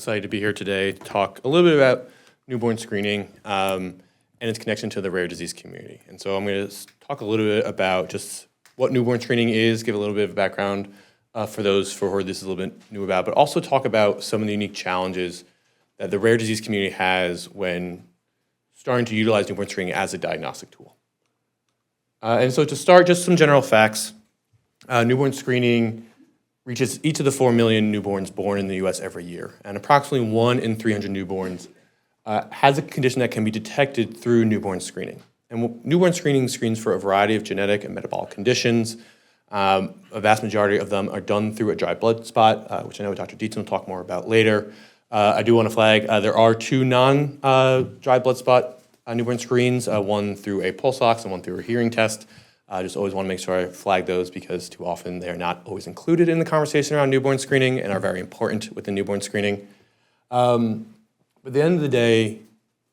excited to be here today to talk a little bit about newborn screening and its connection to the rare disease community. And so I'm going to talk a little bit about just what newborn screening is, give a little bit of background for those for who this is a little bit new about, but also talk about some of the unique challenges that the rare disease community has when starting to utilize newborn screening as a diagnostic tool. And so to start, just some general facts. Newborn screening reaches each of the 4 million newborns born in the U.S. every year, and approximately 1 in 300 newborns has a condition that can be detected through newborn screening. And newborn screening screens for a variety of genetic and metabolic conditions. A vast majority of them are done through a dry blood spot, which I know Dr. Dietzen will talk more about later. I do want to flag there are 2 non-dry blood spot newborn screens, one through a pulse ox and one through a hearing test. I just always want to make sure I flag those because too often they're not always included in the conversation around newborn screening and are very important within newborn screening. But at the end of the day,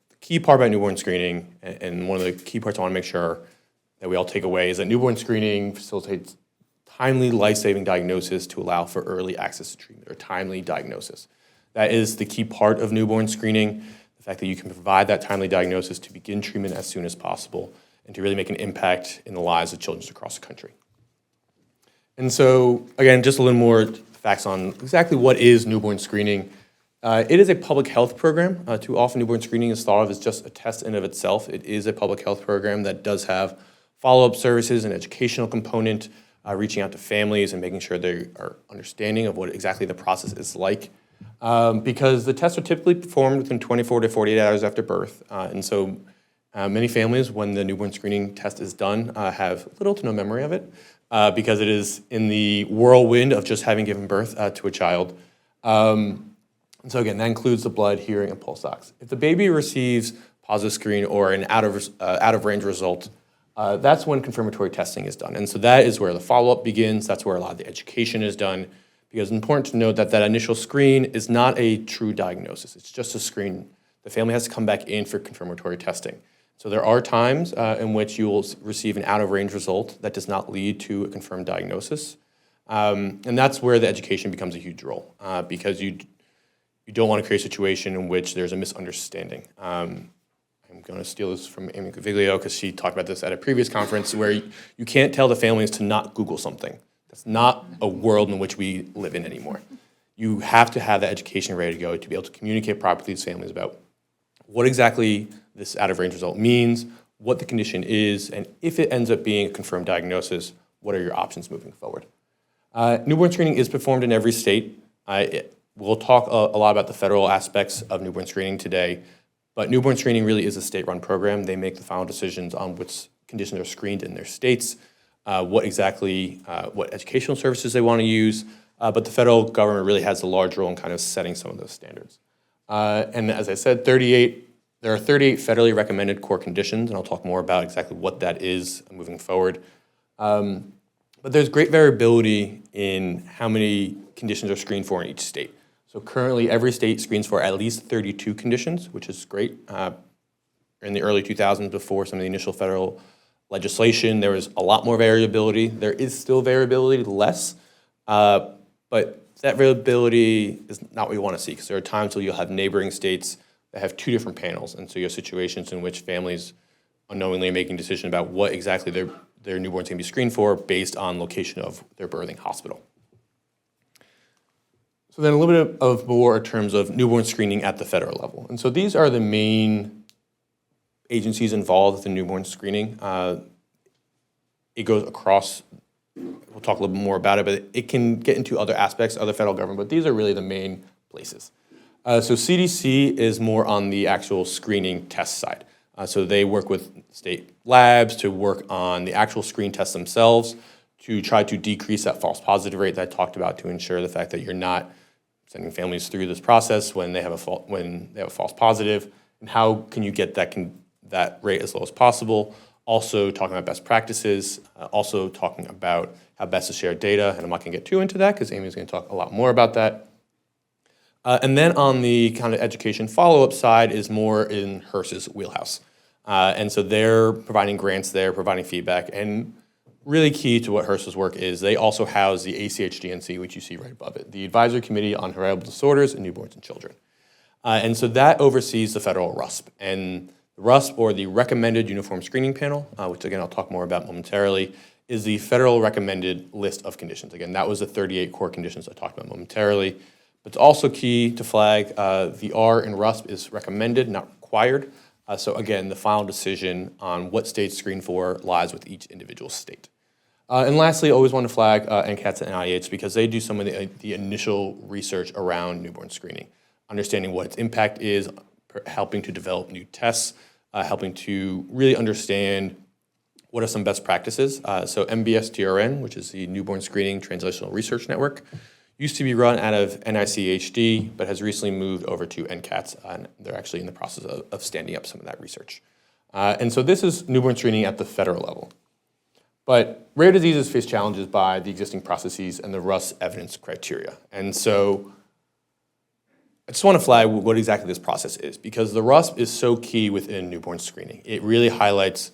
the key part about newborn screening, and one of the key parts I want to make sure that we all take away, is that newborn screening facilitates timely life-saving diagnosis to allow for early access to treatment, or timely diagnosis. That is the key part of newborn screening, the fact that you can provide that timely diagnosis to begin treatment as soon as possible and to really make an impact in the lives of children across the country. And so, again, just a little more facts on exactly what is newborn screening. It is a public health program. Too often newborn screening is thought of as just a test in and of itself. It is a public health program that does have follow-up services, an educational component, reaching out to families and making sure they are understanding of what exactly the process is like. Because the tests are typically performed within 24 to 48 hours after birth. And so many families, when the newborn screening test is done, have little to no memory of it because it is in the whirlwind of just having given birth to a child. And so again, that includes the blood, hearing, and pulse ox. If the baby receives positive screen or an out of range result, that's when confirmatory testing is done. And so that is where the follow-up begins. That's where a lot of the education is done. Because it's important to note that that initial screen is not a true diagnosis. It's just a screen. The family has to come back in for confirmatory testing. So there are times in which you will receive an out-of-range result that does not lead to a confirmed diagnosis. And that's where the education becomes a huge role because you don't want to create a situation in which there's a misunderstanding. I'm going to steal this from Amy Caviglio because she talked about this at a previous conference where you can't tell the families to not Google something. That's not a world in which we live in anymore. You have to have that education ready to go to be able to communicate properly to these families about what exactly this out-of-range result means, what the condition is, and if it ends up being a confirmed diagnosis, what are your options moving forward. Newborn screening is performed in every state. We'll talk a lot about the federal aspects of newborn screening today, but newborn screening really is a state-run program. They make the final decisions on which conditions are screened in their states, what educational services they want to use, but the federal government really has a large role in kind of setting some of those standards. And as I said, there are 38 federally recommended core conditions, and I'll talk more about exactly what that is moving forward. But there's great variability in how many conditions are screened for in each state. So currently, every state screens for at least 32 conditions, which is great. In the early 2000s, before some of the initial federal legislation, there was a lot more variability. There is still variability, less, but that variability is not what you want to see because there are times where you'll have neighboring states that have 2 different panels, and so you have situations in which families unknowingly are making a decision about what exactly their newborns can be screened for based on location of their birthing hospital. So then a little bit of more in terms of newborn screening at the federal level. And so these are the main agencies involved with the newborn screening. It goes across, we'll talk a little bit more about it, but it can get into other aspects of the federal government, but these are really the main places. So CDC is more on the actual screening test side. So they work with state labs to work on the actual screen tests themselves to try to decrease that false positive rate that I talked about to ensure the fact that you're not sending families through this process when they have a false positive, and how can you get that rate as low as possible. Also talking about best practices, also talking about how best to share data, and I'm not going to get too into that because Amy's going to talk a lot more about that. And then on the kind of education follow-up side is more in HRSA's wheelhouse. And so they're providing grants there, providing feedback, and really key to what HRSA's work is, they also house the ACHDNC, which you see right above it, the Advisory Committee on Heritable Disorders in Newborns and Children. And so that oversees the federal RUSP. And the RUSP, or the Recommended Uniform Screening Panel, which again I'll talk more about momentarily, is the federal recommended list of conditions. Again, that was the 38 core conditions I talked about momentarily. But it's also key to flag the R in RUSP is recommended, not required. So again, the final decision on what states screen for lies with each individual state. And lastly, I always want to flag NCATS and NIH because they do some of the initial research around newborn screening, understanding what its impact is, helping to develop new tests, helping to really understand what are some best practices. So MBSTRN, which is the Newborn Screening Translational Research Network, used to be run out of NICHD, but has recently moved over to NCATS, and they're actually in the process of standing up some of that research. And so this is newborn screening at the federal level. But rare diseases face challenges by the existing processes and the RUS evidence criteria. And so I just want to flag what exactly this process is, because the RUSP is so key within newborn screening. It really highlights,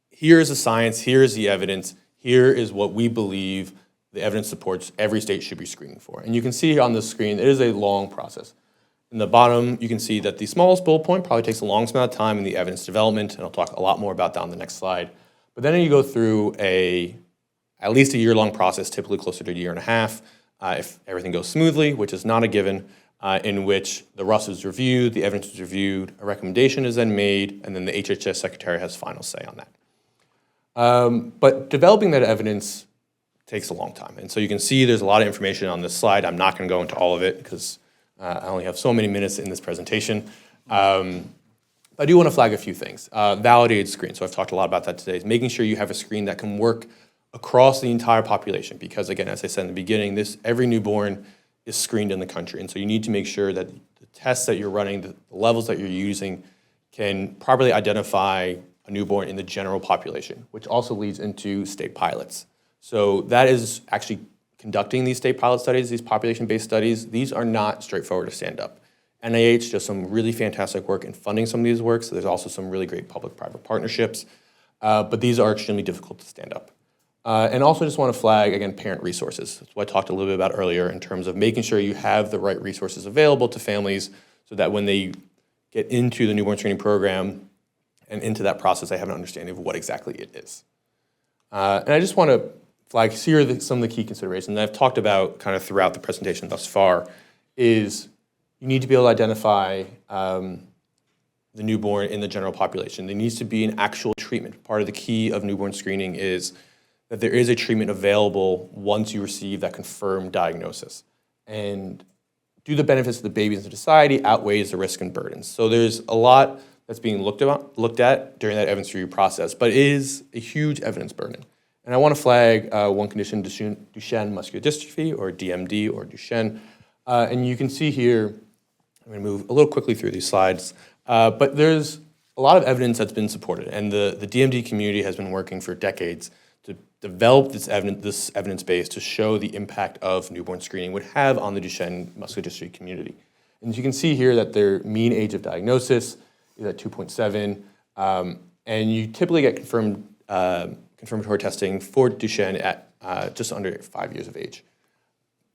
here is the science, here is the evidence, here is what we believe the evidence supports every state should be screening for. And you can see on the screen, it is a long process. In the bottom, you can see that the smallest bullet point probably takes the longest amount of time in the evidence development, and I'll talk a lot more about that on the next slide. But then you go through at least a year-long process, typically closer to a year and a half, if everything goes smoothly, which is not a given, in which the RUS is reviewed, the evidence is reviewed, a recommendation is then made, and then the HHS secretary has final say on that. But developing that evidence takes a long time. And so you can see there's a lot of information on this slide. I'm not going to go into all of it because I only have so many minutes in this presentation. I do want to flag a few things. Validated screen, so I've talked a lot about that today, is making sure you have a screen that can work across the entire population because, again, as I said in the beginning, every newborn is screened in the country. And so you need to make sure that the tests that you're running, the levels that you're using, can properly identify a newborn in the general population, which also leads into state pilots. So that is actually conducting these state pilot studies, these population-based studies. These are not straightforward to stand up. NIH does some really fantastic work in funding some of these works. So there's also some really great public-private partnerships, but these are extremely difficult to stand up. And also just want to flag, again, parent resources. That's what I talked a little bit about earlier in terms of making sure you have the right resources available to families so that when they get into the newborn screening program and into that process, they have an understanding of what exactly it is. And I just want to flag here some of the key considerations that I've talked about kind of throughout the presentation thus far is you need to be able to identify the newborn in the general population. There needs to be an actual treatment. Part of the key of newborn screening is that there is a treatment available once you receive that confirmed diagnosis. And do the benefits of the baby and society outweighs the risk and burdens. So there's a lot that's being looked at during that evidence review process, but it is a huge evidence burden. And I want to flag one condition, Duchenne muscular dystrophy, or DMD, or Duchenne. And you can see here, I'm going to move a little quickly through these slides, but there's a lot of evidence that's been supported, and the DMD community has been working for decades to develop this evidence base to show the impact of newborn screening would have on the Duchenne muscular dystrophy community. And you can see here that their mean age of diagnosis is at 2.7, and you typically get confirmatory testing for Duchenne at just under 5 years of age.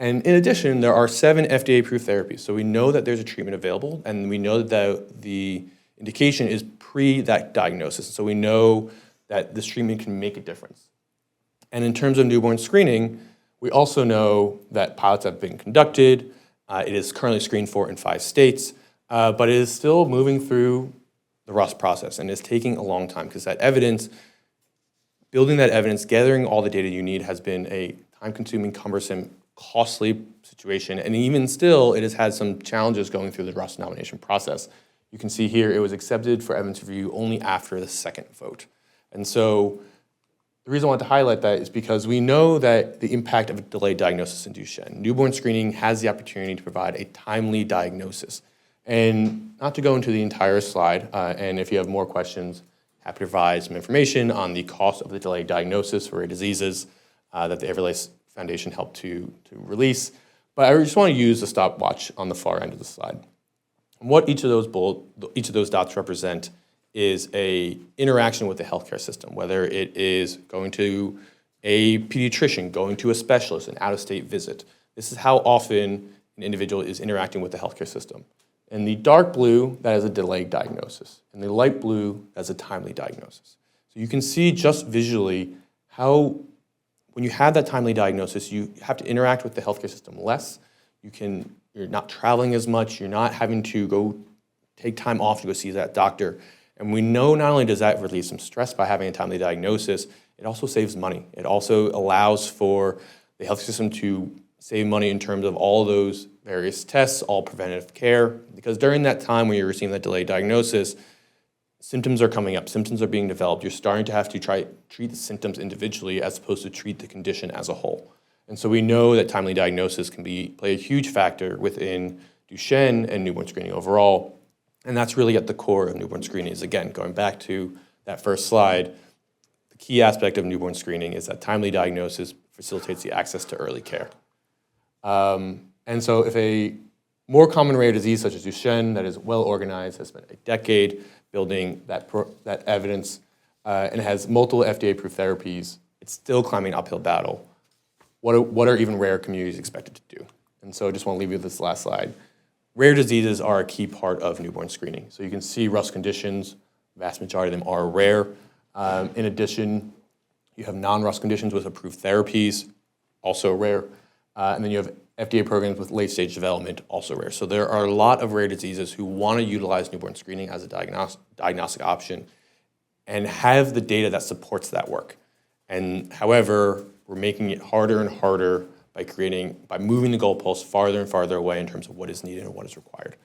And in addition, there are 7 FDA-approved therapies. So we know that there's a treatment available, and we know that the indication is pre that diagnosis. So we know that this treatment can make a difference. And in terms of newborn screening, we also know that pilots have been conducted. It is currently screened for in 5 states, but it is still moving through the RUS process, and it's taking a long time because that evidence, building that evidence, gathering all the data you need has been a time-consuming, cumbersome, costly situation, and even still, it has had some challenges going through the RUS nomination process. You can see here it was accepted for evidence review only after the second vote. And so the reason I want to highlight that is because we know that the impact of a delayed diagnosis in Duchenne. Newborn screening has the opportunity to provide a timely diagnosis. And not to go into the entire slide, and if you have more questions, happy to provide some information on the cost of the delayed diagnosis for rare diseases that the Everlace Foundation helped to release. But I just want to use the stopwatch on the far end of the slide. And what each of those dots represent is a interaction with the healthcare system, whether it is going to a pediatrician, going to a specialist, an out-of-state visit. This is how often an individual is interacting with the healthcare system. In the dark blue, that is a delayed diagnosis. In the light blue, that's a timely diagnosis. So you can see just visually how when you have that timely diagnosis, you have to interact with the healthcare system less. You're not traveling as much. You're not having to go take time off to go see that doctor. And we know not only does that relieve some stress by having a timely diagnosis, it also saves money. It also allows for the health system to save money in terms of all those various tests, all preventative care. Because during that time when you're receiving that delayed diagnosis, symptoms are coming up, symptoms are being developed. You're starting to have to treat the symptoms individually as opposed to treat the condition as a whole. And so we know that timely diagnosis can play a huge factor within Duchenne and newborn screening overall. And that's really at the core of newborn screening is, again, going back to that first slide, the key aspect of newborn screening is that timely diagnosis facilitates the access to early care. And so if a more common rare disease such as Duchenne that is well organized, has spent a decade building that evidence, and has multiple FDA-approved therapies, it's still climbing an uphill battle. What are even rare communities expected to do? And so I just want to leave you with this last slide. Rare diseases are a key part of newborn screening. So you can see Rust conditions, vast majority of them are rare. In addition, you have non-Rust conditions with approved therapies, also rare. And then you have FDA programs with late-stage development, also rare. So there are a lot of rare diseases who want to utilize newborn screening as a diagnostic option and have the data that supports that work. And however, we're making it harder and harder by moving the goalposts farther and farther away in terms of what is needed and what is required.